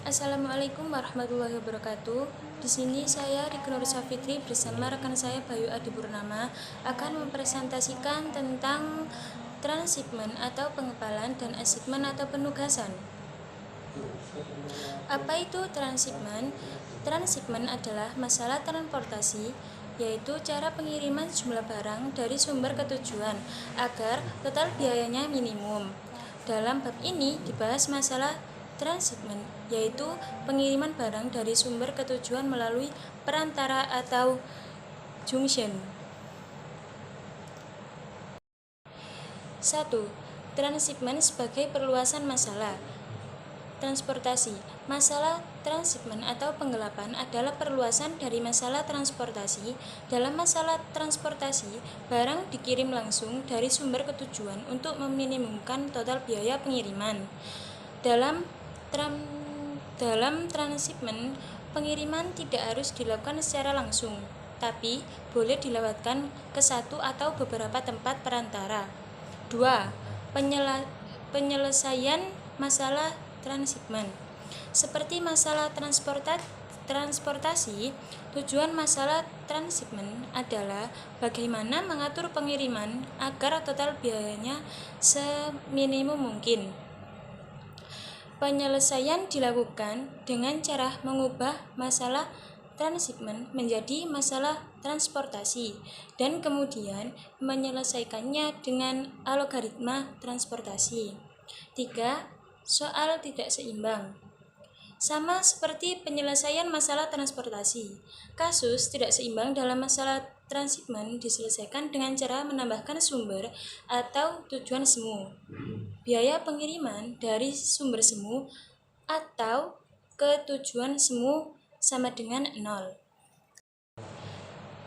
Assalamualaikum warahmatullahi wabarakatuh. Di sini saya Riki Nur Safitri bersama rekan saya Bayu Adi Purnama akan mempresentasikan tentang transhipment atau pengepalan dan assignment atau penugasan. Apa itu transhipment? Transhipment adalah masalah transportasi, yaitu cara pengiriman jumlah barang dari sumber ke tujuan agar total biayanya minimum. Dalam bab ini dibahas masalah transhipment, yaitu pengiriman barang dari sumber ke tujuan melalui perantara atau junction. 1. Transhipment sebagai perluasan masalah transportasi. Masalah transhipment atau penggelapan adalah perluasan dari masalah transportasi. Dalam masalah transportasi, barang dikirim langsung dari sumber ke tujuan untuk meminimumkan total biaya pengiriman. Dalam transhipment, pengiriman tidak harus dilakukan secara langsung, tapi boleh dilewatkan ke satu atau beberapa tempat perantara. 2. Penyelesaian masalah transhipment. Seperti masalah transportasi, tujuan masalah transhipment adalah bagaimana mengatur pengiriman agar total biayanya seminimum mungkin. Penyelesaian dilakukan dengan cara mengubah masalah transhipment menjadi masalah transportasi dan kemudian menyelesaikannya dengan algoritma transportasi. 3. Soal tidak seimbang. Sama seperti penyelesaian masalah transportasi, kasus tidak seimbang dalam masalah transhipment diselesaikan dengan cara menambahkan sumber atau tujuan semu, biaya pengiriman dari sumber semu atau ke tujuan semu sama dengan 0.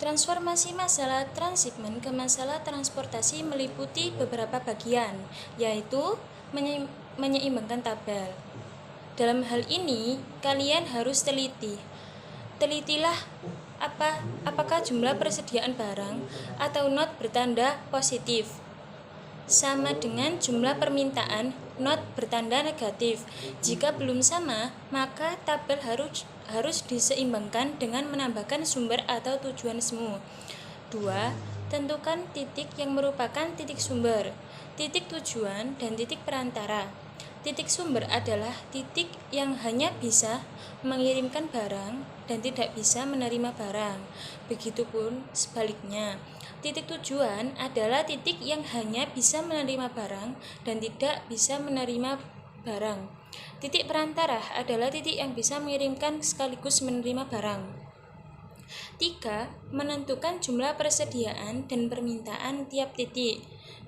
Transformasi masalah transhipment ke masalah transportasi meliputi beberapa bagian, yaitu menyeimbangkan tabel. Dalam hal ini, kalian harus telitilah apakah jumlah persediaan barang atau not bertanda positif sama dengan jumlah permintaan not bertanda negatif. Jika belum sama, maka tabel harus diseimbangkan dengan menambahkan sumber atau tujuan semu. 2. Tentukan titik yang merupakan titik sumber, titik tujuan, dan titik perantara. Titik sumber adalah titik yang hanya bisa mengirimkan barang dan tidak bisa menerima barang. Begitupun sebaliknya. Titik tujuan adalah titik yang hanya bisa menerima barang dan tidak bisa menerima barang. Titik perantara adalah titik yang bisa mengirimkan sekaligus menerima barang. 3. Menentukan jumlah persediaan dan permintaan tiap titik.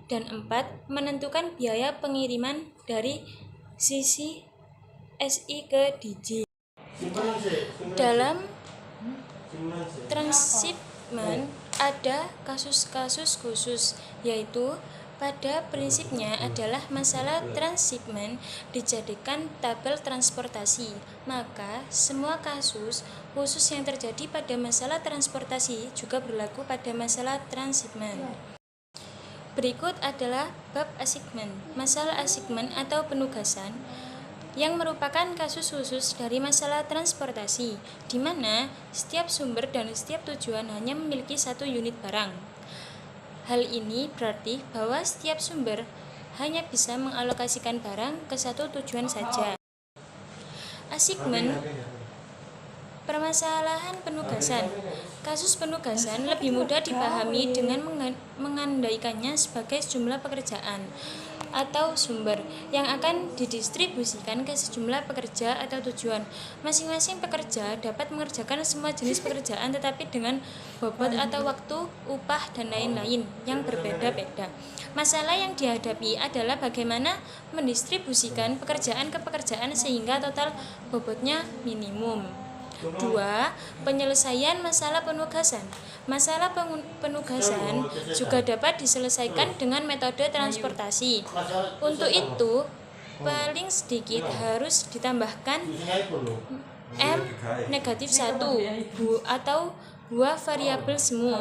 Dan 4. Menentukan biaya pengiriman dari sisi SI ke DG. Dalam transhipment ada kasus-kasus khusus, yaitu pada prinsipnya adalah masalah transhipment dijadikan tabel transportasi, maka semua kasus khusus yang terjadi pada masalah transportasi juga berlaku pada masalah transhipment. Berikut adalah bab assignment. Masalah assignment atau penugasan yang merupakan kasus khusus dari masalah transportasi, di mana setiap sumber dan setiap tujuan hanya memiliki satu unit barang. Hal ini berarti bahwa setiap sumber hanya bisa mengalokasikan barang ke satu tujuan saja. Assignment. Permasalahan penugasan. Kasus penugasan lebih mudah dipahami dengan mengandaikannya sebagai jumlah pekerjaan atau sumber yang akan didistribusikan ke sejumlah pekerja atau tujuan. Masing-masing pekerja dapat mengerjakan semua jenis pekerjaan tetapi dengan bobot atau waktu, upah, dan lain-lain yang berbeda-beda. Masalah yang dihadapi adalah bagaimana mendistribusikan pekerjaan ke pekerjaan sehingga total bobotnya minimum. 2. Penyelesaian masalah penugasan. Masalah penugasan juga dapat diselesaikan dengan metode transportasi. Untuk itu, paling sedikit harus ditambahkan M-1 atau buah variabel semu.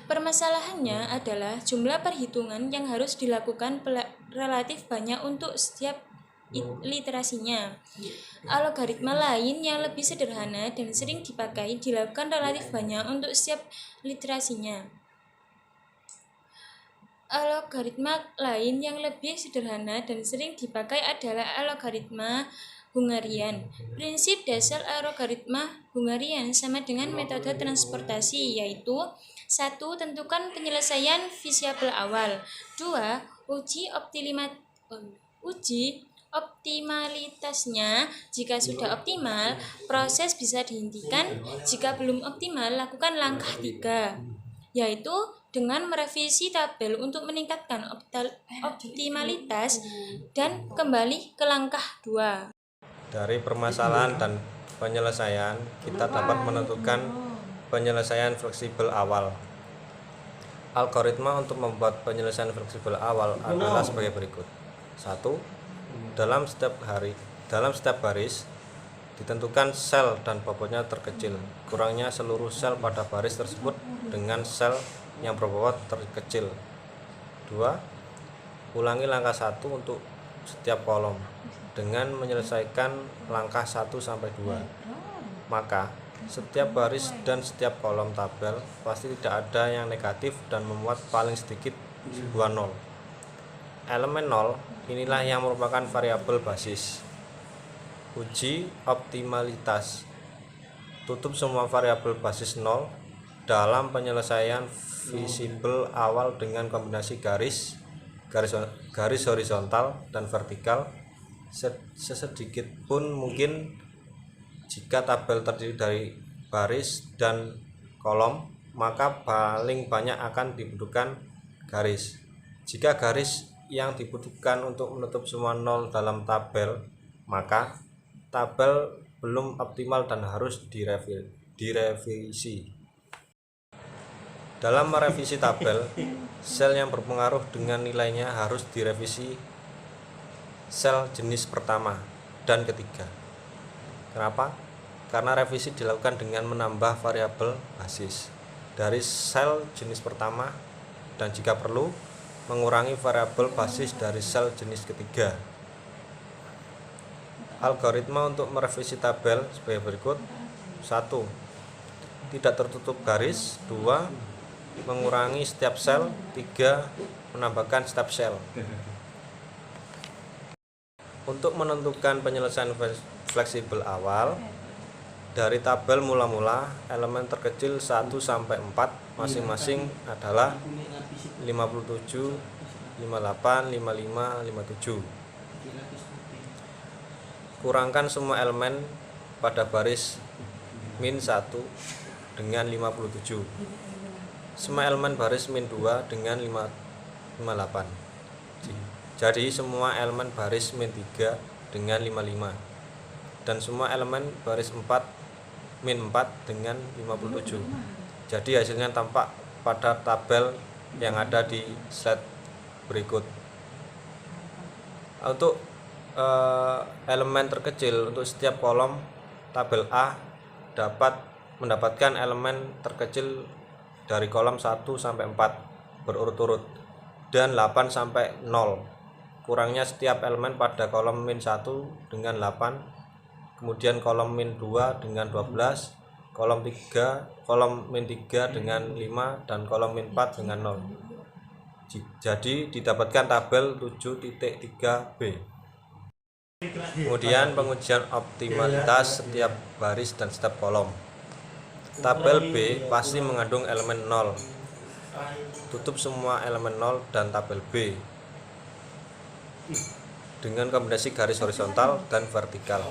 Permasalahannya adalah jumlah perhitungan yang harus dilakukan relatif banyak untuk setiap literasinya. Algoritma lain yang lebih sederhana dan sering dipakai dilakukan relatif banyak untuk setiap literasinya. Algoritma lain yang lebih sederhana dan sering dipakai adalah algoritma Hungarian. Prinsip dasar algoritma Hungarian sama dengan metode transportasi, yaitu 1. Tentukan penyelesaian visiabel awal. 2. Uji optimalitasnya. Jika sudah optimal, proses bisa dihentikan. Jika belum optimal, lakukan langkah 3, yaitu dengan merevisi tabel untuk meningkatkan optimalitas dan kembali ke langkah 2. Dari permasalahan dan penyelesaian, kita dapat menentukan penyelesaian fleksibel awal. Algoritma untuk membuat penyelesaian fleksibel awal adalah sebagai berikut. 1. Dalam setiap baris ditentukan sel dan bobotnya terkecil, kurangnya seluruh sel pada baris tersebut dengan sel yang berbobot terkecil. 2. Ulangi langkah 1 untuk setiap kolom dengan menyelesaikan langkah 1 sampai 2. Maka setiap baris dan setiap kolom tabel pasti tidak ada yang negatif dan memuat paling sedikit sebuah 0. Elemen 0 inilah yang merupakan variabel basis. Uji optimalitas. Tutup semua variabel basis 0 dalam penyelesaian visible awal dengan kombinasi garis horizontal dan vertikal sesedikit pun mungkin. Jika tabel terdiri dari baris dan kolom, maka paling banyak akan dibutuhkan garis. Jika garis yang dibutuhkan untuk menutup semua 0 dalam tabel, maka tabel belum optimal dan harus direvisi. Dalam merevisi tabel, sel yang berpengaruh dengan nilainya harus direvisi sel jenis pertama dan ketiga. Kenapa? Karena revisi dilakukan dengan menambah variabel basis dari sel jenis pertama dan jika perlu mengurangi variabel basis dari sel jenis ketiga. Algoritma untuk merevisi tabel sebagai berikut. 1. Tidak tertutup garis. 2. Mengurangi setiap sel. 3. Menambahkan setiap sel. Untuk menentukan penyelesaian fleksibel awal, dari tabel mula-mula elemen terkecil 1 sampai 4 masing-masing adalah 57, 58, 55, 57. Kurangkan semua elemen pada baris min 1 dengan 57. Semua elemen baris min 2 dengan 58. Jadi semua elemen baris min 3 dengan 55. Dan semua elemen baris 4 min 4 dengan 57. Jadi hasilnya tampak pada tabel yang ada di slide berikut. Untuk elemen terkecil untuk setiap kolom tabel A dapat mendapatkan elemen terkecil dari kolom 1 sampai 4 berurut-urut dan 8 sampai 0. Kurangnya setiap elemen pada kolom min 1 dengan 8, kemudian kolom min 2 dengan 12, kolom min 3 dengan 5, dan kolom min 4 dengan 0. Jadi didapatkan tabel 7.3b. Kemudian pengujian optimalitas setiap baris dan setiap kolom. Tabel B pasti mengandung elemen 0. Tutup semua elemen 0 dan tabel B dengan kombinasi garis horizontal dan vertikal.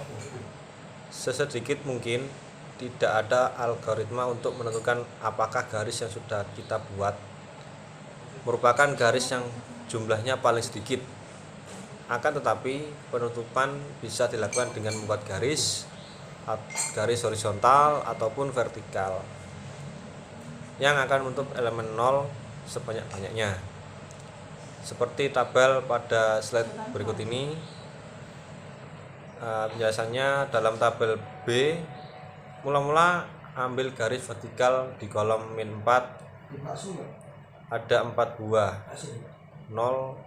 Sesedikit mungkin tidak ada algoritma untuk menentukan apakah garis yang sudah kita buat merupakan garis yang jumlahnya paling sedikit. Akan tetapi penutupan bisa dilakukan dengan membuat garis horizontal ataupun vertikal yang akan menutup elemen 0 sebanyak-banyaknya. Seperti tabel pada slide berikut ini. Penjelasannya dalam tabel B, mula-mula ambil garis vertikal di kolom min 4, ada 4 buah 0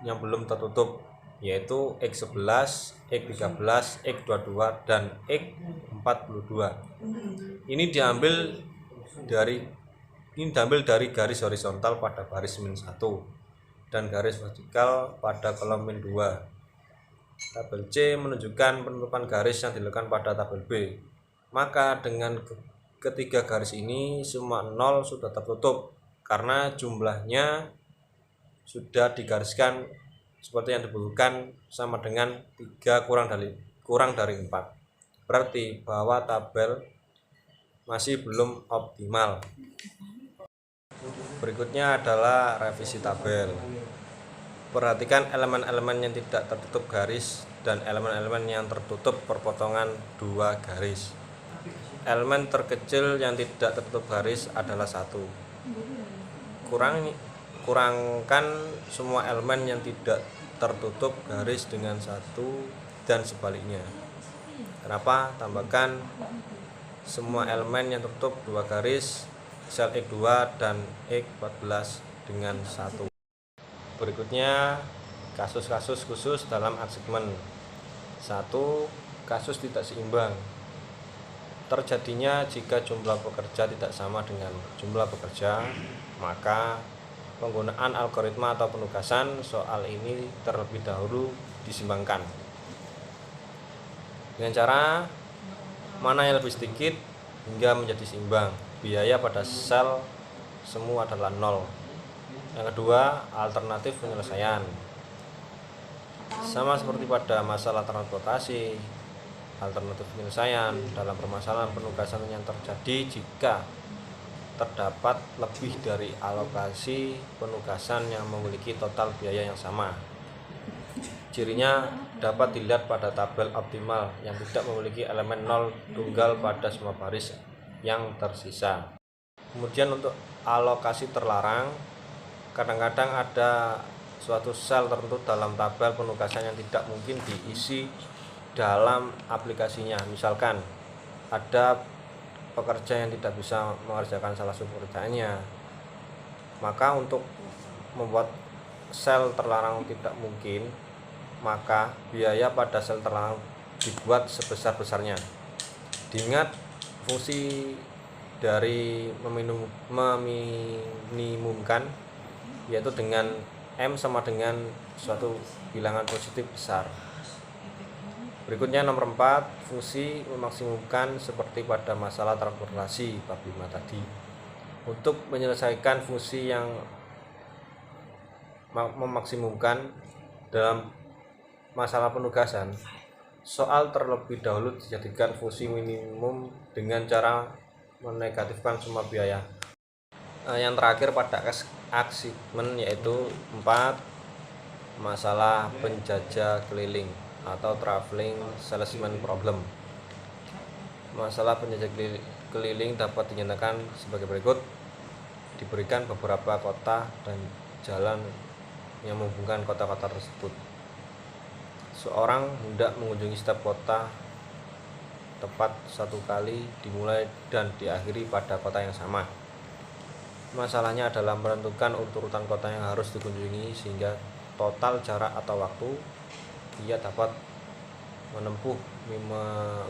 yang belum tertutup yaitu X11, X13, X22, dan X42. Ini diambil dari garis horizontal pada baris min 1 dan garis vertikal pada kolom min 2. Tabel C menunjukkan penutupan garis yang dilakukan pada tabel B. Maka dengan ketiga garis ini semua 0 sudah tertutup karena jumlahnya sudah digariskan seperti yang dibutuhkan sama dengan 3 kurang dari 4. Berarti bahwa tabel masih belum optimal. Berikutnya adalah revisi tabel. Perhatikan elemen-elemen yang tidak tertutup garis dan elemen-elemen yang tertutup perpotongan 2 garis. Elemen terkecil yang tidak tertutup garis adalah 1. Kurangkan semua elemen yang tidak tertutup garis dengan 1 dan sebaliknya. Kenapa? Tambahkan semua elemen yang tertutup 2 garis sel X2 dan X14 dengan 1. Berikutnya kasus-kasus khusus dalam achievement. 1. Kasus tidak seimbang. Terjadinya jika jumlah pekerja tidak sama dengan jumlah pekerja, maka penggunaan algoritma atau penugasan soal ini terlebih dahulu disimbangkan. Dengan cara mana yang lebih sedikit hingga menjadi seimbang. Biaya pada sel semua adalah 0. Yang kedua, alternatif penyelesaian. Sama seperti pada masalah transportasi, alternatif penyelesaian dalam permasalahan penugasan yang terjadi jika terdapat lebih dari alokasi penugasan yang memiliki total biaya yang sama. Cirinya dapat dilihat pada tabel optimal yang tidak memiliki elemen 0 tunggal pada semua baris yang tersisa. Kemudian untuk alokasi terlarang, kadang-kadang ada suatu sel tertentu dalam tabel penugasan yang tidak mungkin diisi dalam aplikasinya. Misalkan ada pekerja yang tidak bisa mengerjakan salah satu pekerjaannya, maka untuk membuat sel terlarang tidak mungkin, maka biaya pada sel terlarang dibuat sebesar-besarnya. Diingat fungsi dari meminimumkan, yaitu dengan M sama dengan suatu bilangan positif besar. Berikutnya nomor 4, fungsi memaksimumkan seperti pada masalah transportasi bab 5 tadi. Untuk menyelesaikan fungsi yang memaksimumkan dalam masalah penugasan, soal terlebih dahulu dijadikan fungsi minimum dengan cara menegatifkan semua biaya. Yang terakhir pada achievement yaitu 4, masalah penjajah keliling atau traveling salesman problem. Masalah penjajah keliling dapat dinyatakan sebagai berikut. Diberikan beberapa kota dan jalan yang menghubungkan kota-kota tersebut. Seorang hendak mengunjungi setiap kota tepat 1 kali dimulai dan diakhiri pada kota yang sama. Masalahnya adalah menentukan urutan kota yang harus dikunjungi sehingga total jarak atau waktu ia dapat menempuh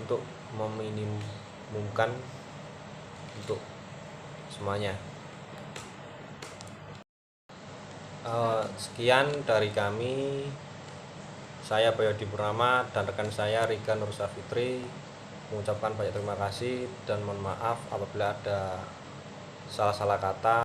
untuk meminimumkan untuk semuanya. Sekian dari kami. Saya Bayodi Purnama dan rekan saya Rika Nur Safitri mengucapkan banyak terima kasih dan mohon maaf apabila ada salah-salah kata.